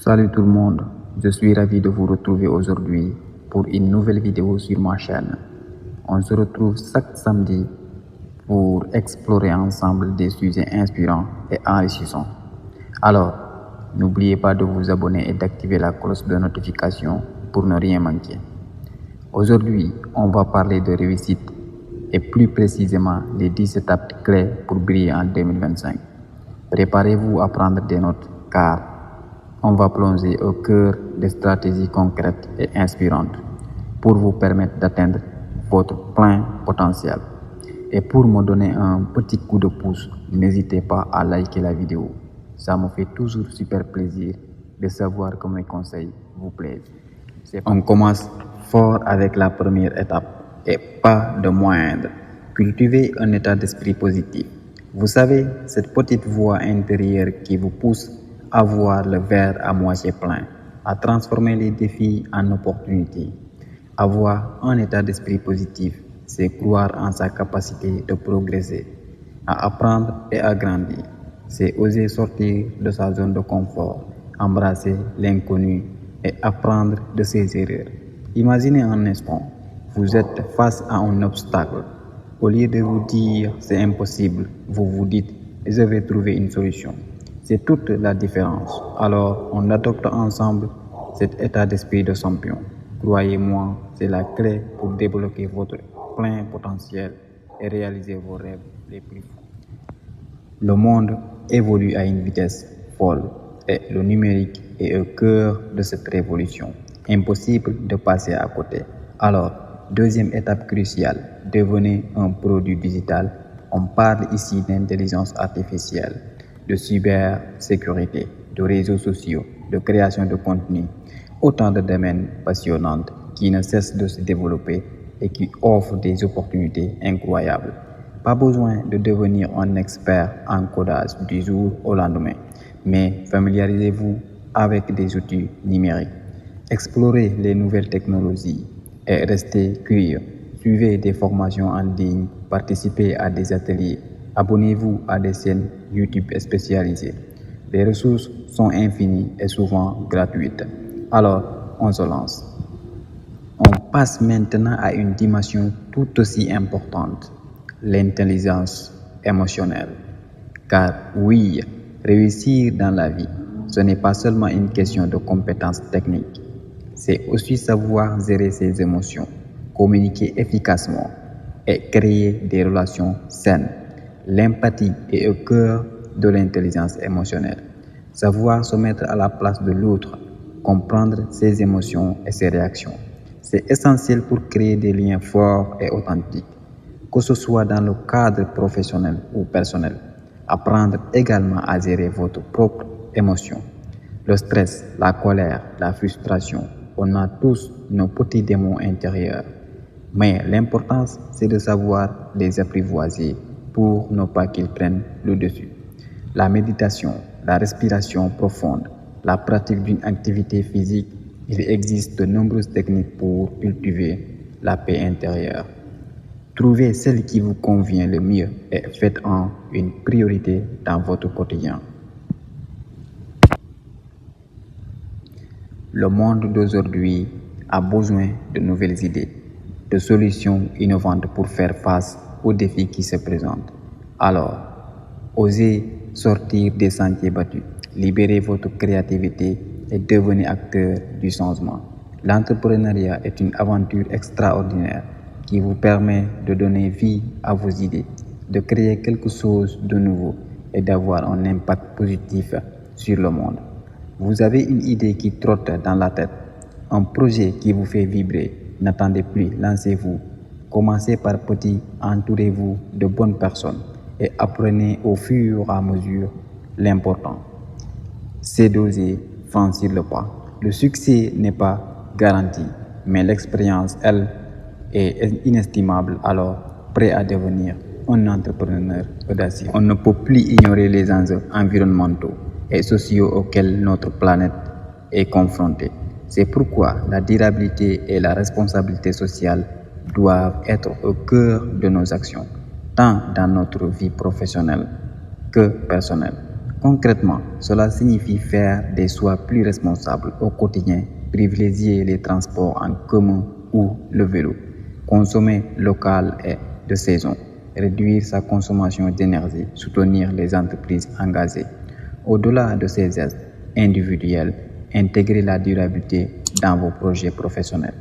Salut tout le monde, je suis ravi de vous retrouver aujourd'hui pour une nouvelle vidéo sur ma chaîne. On se retrouve chaque samedi pour explorer ensemble des sujets inspirants et enrichissants. Alors, n'oubliez pas de vous abonner et d'activer la cloche de notification pour ne rien manquer. Aujourd'hui, on va parler de réussite et plus précisément les 10 étapes clés pour briller en 2025. Préparez-vous à prendre des notes car on va plonger au cœur des stratégies concrètes et inspirantes pour vous permettre d'atteindre votre plein potentiel. Et pour me donner un petit coup de pouce, n'hésitez pas à liker la vidéo. Ça me fait toujours super plaisir de savoir que mes conseils vous plaisent. On commence fort avec la première étape et pas de moindre. Cultivez un état d'esprit positif. Vous savez, cette petite voix intérieure qui vous pousse à voir le verre à moitié plein, à transformer les défis en opportunités. Avoir un état d'esprit positif, c'est croire en sa capacité de progresser, à apprendre et à grandir. C'est oser sortir de sa zone de confort, embrasser l'inconnu et apprendre de ses erreurs. Imaginez un instant, vous êtes face à un obstacle. Au lieu de vous dire c'est impossible, vous vous dites je vais trouver une solution. C'est toute la différence. Alors, on adopte ensemble cet état d'esprit de champion. Croyez-moi, c'est la clé pour débloquer votre plein potentiel et réaliser vos rêves les plus fous. Le monde évolue à une vitesse folle et le numérique est au cœur de cette révolution. Impossible de passer à côté. Alors, deuxième étape cruciale, devenez un produit digital. On parle ici d'intelligence artificielle, de cybersécurité, de réseaux sociaux, de création de contenu. Autant de domaines passionnants qui ne cessent de se développer et qui offrent des opportunités incroyables. Pas besoin de devenir un expert en codage du jour au lendemain, mais familiarisez-vous avec des outils numériques. Explorez les nouvelles technologies et restez curieux. Suivez des formations en ligne, participez à des ateliers, abonnez-vous à des chaînes YouTube spécialisées. Les ressources sont infinies et souvent gratuites. Alors, on se lance. On passe maintenant à une dimension tout aussi importante, l'intelligence émotionnelle. Car oui, réussir dans la vie, ce n'est pas seulement une question de compétences techniques. C'est aussi savoir gérer ses émotions, communiquer efficacement et créer des relations saines. L'empathie est au cœur de l'intelligence émotionnelle. Savoir se mettre à la place de l'autre, comprendre ses émotions et ses réactions. C'est essentiel pour créer des liens forts et authentiques, que ce soit dans le cadre professionnel ou personnel. Apprendre également à gérer votre propre émotion. Le stress, la colère, la frustration, on a tous nos petits démons intérieurs. Mais l'important, c'est de savoir les apprivoiser pour ne pas qu'ils prennent le dessus. La méditation, la respiration profonde, la pratique d'une activité physique, il existe de nombreuses techniques pour cultiver la paix intérieure. Trouvez celle qui vous convient le mieux et faites-en une priorité dans votre quotidien. Le monde d'aujourd'hui a besoin de nouvelles idées, de solutions innovantes pour faire face aux défis qui se présentent. Alors, osez sortir des sentiers battus, libérez votre créativité et devenez acteur du changement. L'entrepreneuriat est une aventure extraordinaire qui vous permet de donner vie à vos idées, de créer quelque chose de nouveau et d'avoir un impact positif sur le monde. Vous avez une idée qui trotte dans la tête, un projet qui vous fait vibrer. N'attendez plus, lancez-vous. Commencez par petit, entourez-vous de bonnes personnes et apprenez au fur et à mesure. L'important, c'est d'oser franchir le pas. Le succès n'est pas garanti, mais l'expérience, elle, est inestimable. Alors, prêt à devenir un entrepreneur audacieux. On ne peut plus ignorer les enjeux environnementaux et sociaux auxquels notre planète est confrontée. C'est pourquoi la durabilité et la responsabilité sociale doivent être au cœur de nos actions, tant dans notre vie professionnelle que personnelle. Concrètement, cela signifie faire des choix plus responsables au quotidien, privilégier les transports en commun ou le vélo, consommer local et de saison, réduire sa consommation d'énergie, soutenir les entreprises engagées. Au-delà de ces gestes individuels, intégrer la durabilité dans vos projets professionnels.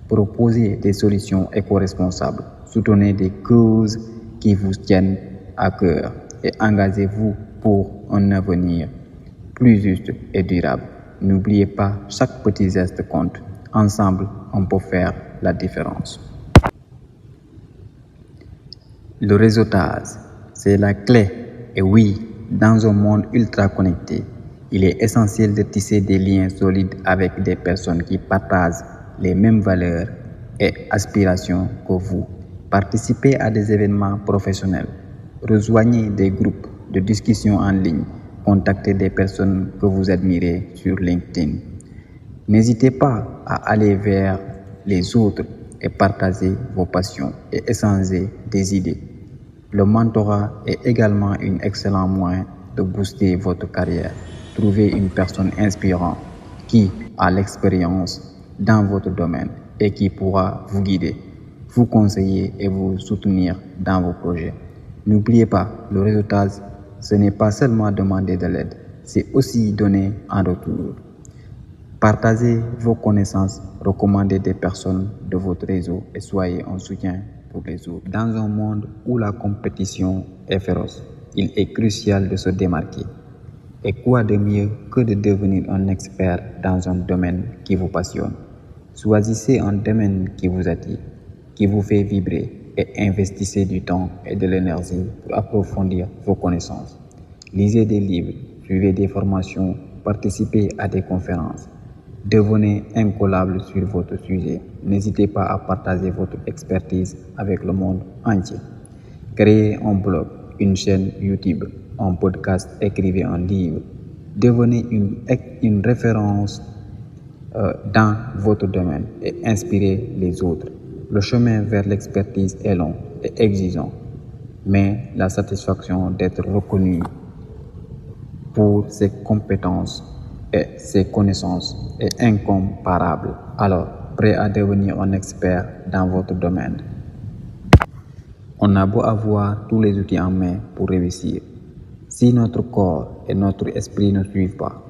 Proposez des solutions éco-responsables, soutenez des causes qui vous tiennent à cœur et engagez-vous pour un avenir plus juste et durable. N'oubliez pas, chaque petit geste compte. Ensemble, on peut faire la différence. Le réseautage, c'est la clé. Et oui, dans un monde ultra connecté, il est essentiel de tisser des liens solides avec des personnes qui partagent les mêmes valeurs et aspirations que vous. Participez à des événements professionnels, rejoignez des groupes de discussion en ligne, contactez des personnes que vous admirez sur LinkedIn. N'hésitez pas à aller vers les autres et partager vos passions et échanger des idées. Le mentorat est également un excellent moyen de booster votre carrière. Trouvez une personne inspirante qui a l'expérience dans votre domaine et qui pourra vous guider, vous conseiller et vous soutenir dans vos projets. N'oubliez pas, le réseautage, ce n'est pas seulement demander de l'aide, c'est aussi donner en retour. Partagez vos connaissances, recommandez des personnes de votre réseau et soyez un soutien pour les autres. Dans un monde où la compétition est féroce, il est crucial de se démarquer. Et quoi de mieux que de devenir un expert dans un domaine qui vous passionne? Choisissez un domaine qui vous attire, qui vous fait vibrer et investissez du temps et de l'énergie pour approfondir vos connaissances. Lisez des livres, suivez des formations, participez à des conférences. Devenez incollable sur votre sujet. N'hésitez pas à partager votre expertise avec le monde entier. Créez un blog, une chaîne YouTube, un podcast, écrivez un livre. Devenez une référence dans votre domaine et inspirez les autres. Le chemin vers l'expertise est long et exigeant, mais la satisfaction d'être reconnu pour ses compétences et ses connaissances est incomparable. Alors, prêt à devenir un expert dans votre domaine. On a beau avoir tous les outils en main pour réussir. Si notre corps et notre esprit ne suivent pas,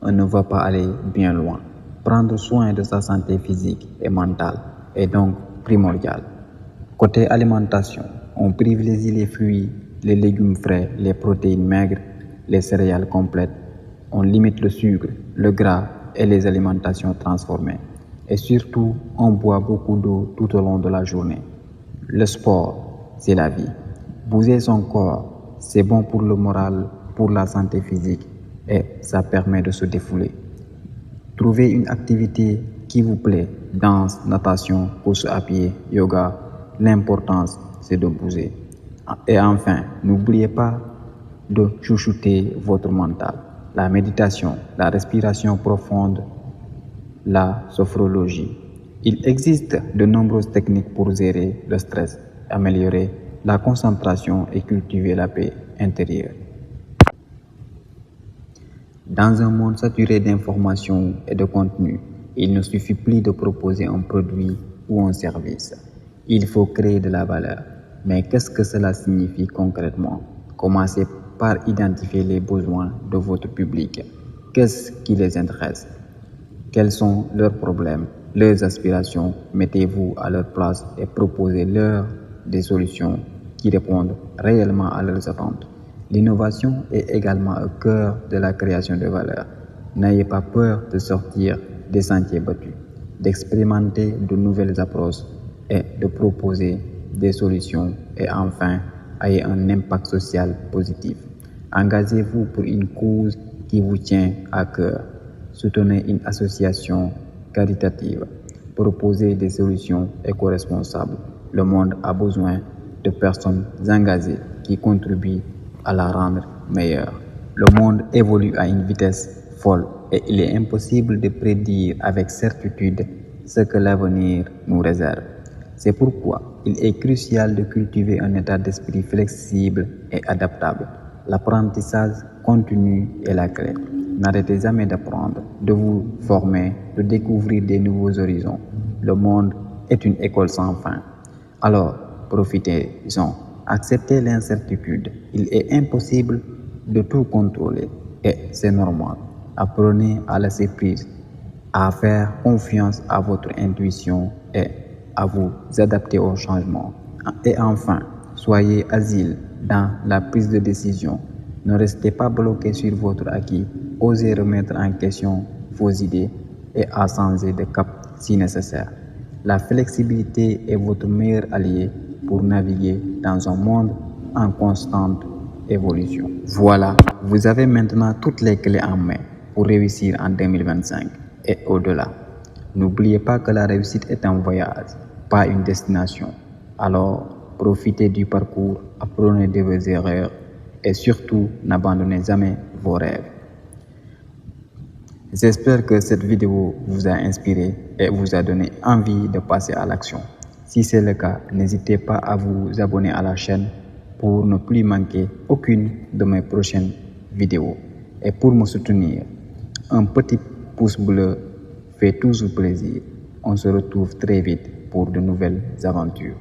on ne va pas aller bien loin. Prendre soin de sa santé physique et mentale est donc primordial. Côté alimentation, on privilégie les fruits, les légumes frais, les protéines maigres, les céréales complètes. On limite le sucre, le gras et les alimentations transformées. Et surtout, on boit beaucoup d'eau tout au long de la journée. Le sport, c'est la vie. Bouger son corps, c'est bon pour le moral, pour la santé physique et ça permet de se défouler. Trouvez une activité qui vous plaît, danse, natation, course à pied, yoga. L'importance, c'est de bouger. Et enfin, n'oubliez pas de chouchouter votre mental. La méditation, la respiration profonde, la sophrologie. Il existe de nombreuses techniques pour gérer le stress, améliorer la concentration et cultiver la paix intérieure. Dans un monde saturé d'informations et de contenus, il ne suffit plus de proposer un produit ou un service. Il faut créer de la valeur. Mais qu'est-ce que cela signifie concrètement? Commencez par identifier les besoins de votre public. Qu'est-ce qui les intéresse? Quels sont leurs problèmes, leurs aspirations? Mettez-vous à leur place et proposez-leur des solutions qui répondent réellement à leurs attentes. L'innovation est également au cœur de la création de valeur. N'ayez pas peur de sortir des sentiers battus, d'expérimenter de nouvelles approches et de proposer des solutions et enfin, ayez un impact social positif. Engagez-vous pour une cause qui vous tient à cœur. Soutenez une association caritative. Proposez des solutions éco-responsables. Le monde a besoin de personnes engagées qui contribuent à la rendre meilleure. Le monde évolue à une vitesse folle et il est impossible de prédire avec certitude ce que l'avenir nous réserve. C'est pourquoi il est crucial de cultiver un état d'esprit flexible et adaptable. L'apprentissage continu est la clé. N'arrêtez jamais d'apprendre, de vous former, de découvrir des nouveaux horizons. Le monde est une école sans fin. Alors, profitez-en. Acceptez l'incertitude. Il est impossible de tout contrôler et c'est normal. Apprenez à lâcher prise, à faire confiance à votre intuition et à vous adapter au changement. Et enfin, soyez agile dans la prise de décision. Ne restez pas bloqué sur votre acquis. Osez remettre en question vos idées et à changer de cap si nécessaire. La flexibilité est votre meilleur allié pour naviguer dans un monde en constante évolution. Voilà, vous avez maintenant toutes les clés en main pour réussir en 2025 et au-delà. N'oubliez pas que la réussite est un voyage, pas une destination. Alors, profitez du parcours, apprenez de vos erreurs et surtout, n'abandonnez jamais vos rêves. J'espère que cette vidéo vous a inspiré et vous a donné envie de passer à l'action. Si c'est le cas, n'hésitez pas à vous abonner à la chaîne pour ne plus manquer aucune de mes prochaines vidéos. Et pour me soutenir, un petit pouce bleu fait toujours plaisir. On se retrouve très vite pour de nouvelles aventures.